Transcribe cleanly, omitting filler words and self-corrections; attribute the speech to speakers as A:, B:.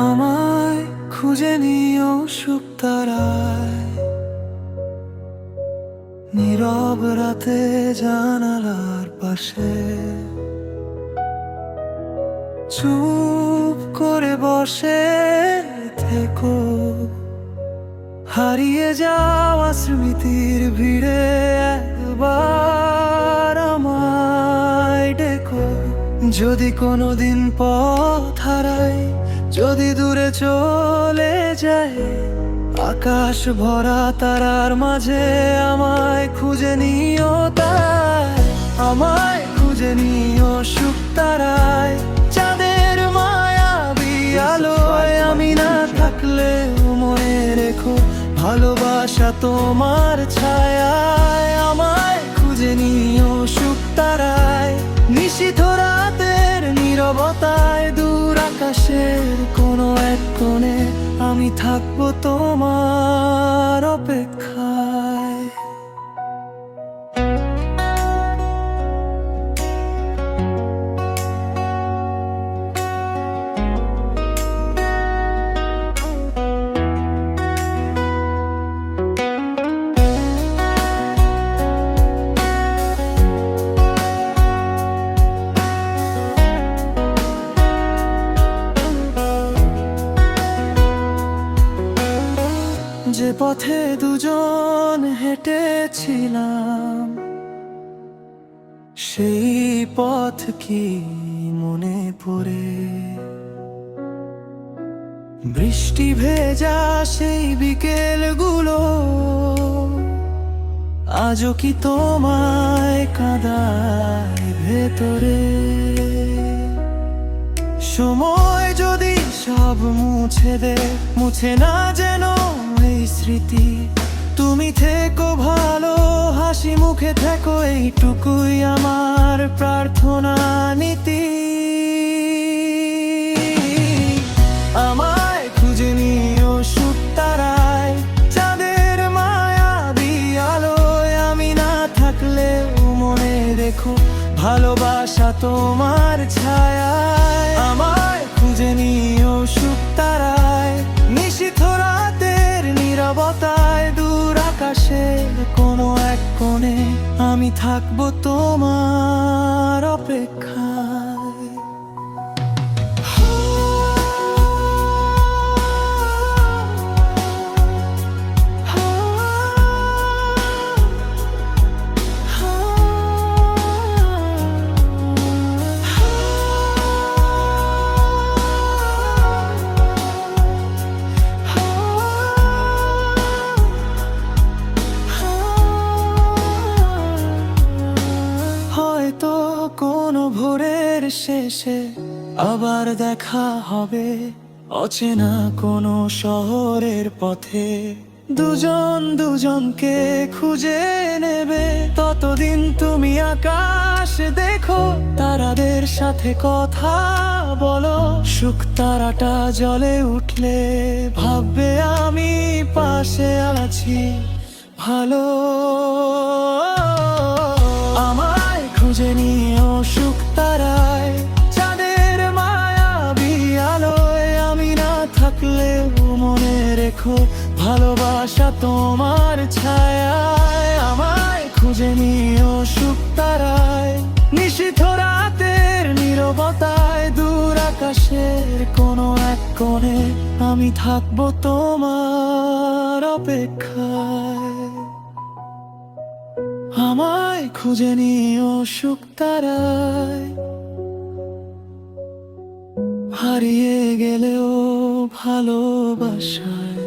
A: আমায় খুঁজে নিও শুকতারায়, নীরব রাতে জানালার পাশে চুপ করে বসে থেকো। হারিয়ে যাওয়া স্মৃতির ভিড়ে একবার আমায় ডেকো। যদি কোনোদিন পথ হারাই, যদি দূরে চলে যায়, আকাশ ভরা তারার মাঝে আমায় খুঁজে নিও। তাই আমায় খুঁজে নিও শুকতারায়, চাঁদের মায়াবী আলোয় আমি না থাকলেও মনে রেখো ভালোবাসা তোমার ছায়ায়। আমায় খুঁজে নিও শুকতারায়, নিশীথ রাতের নীরবতায়, দূর আকাশের কোনো এক কোণে আমি থাকবো তোমার অপেক্ষায়। যে পথে দুজন হেঁটেছিলাম, সেই পথ কি মনে পড়ে? বৃষ্টি ভেজা সেই বিকেলগুলো আজও কি তোমায় কাঁদায় ভেতরে? সময় যদি সব মুছে দে, মুছে না যেন এই স্মৃতি। তুমি থেকো ভালো, হাসি মুখে থেকো, এইটুকুই আমার প্রার্থনা নীতি। আমায় খুঁজে নিও শুকতারায়, চাঁদের মায়াবী আলোয়, আমি না থাকলেও মনে রেখো ভালোবাসা তোমার ছায়ায়। আমায় খুঁজে নিও শুকতারায়, নিশীথ রাতের নীরবতায়, দূর আকাশের কোনো এক কোণে আমি থাকবো তোমার অপেক্ষায়। হয়তো কোনো ভোরের শেষে আবার দেখা হবে, অচেনা কোনো শহরের পথে দুজন দুজনকে খুঁজে নেবে। ততদিন তুমি আকাশ দেখো, তারাদের সাথে কথা বলো। শুকতারাটা জলে উঠলে ভাববে আমি পাশে আছি ভালো। আমায় খুঁজে নিও শুকতারায়, চাঁদের মায়াবী আলোয়, আমি না থাকলেও মনে রেখো ভালোবাসা তোমার ছায়ায়। আমায় খুঁজে নিও শুকতারায়, নিশীথ রাতের নীরবতায়, দূর আকাশের কোনো এক কোণে আমি থাকবো তোমার অপেক্ষায়। আমায় খুঁজে নিও শুকতারায়, হারিয়ে গেলেও ভালোবাসায়।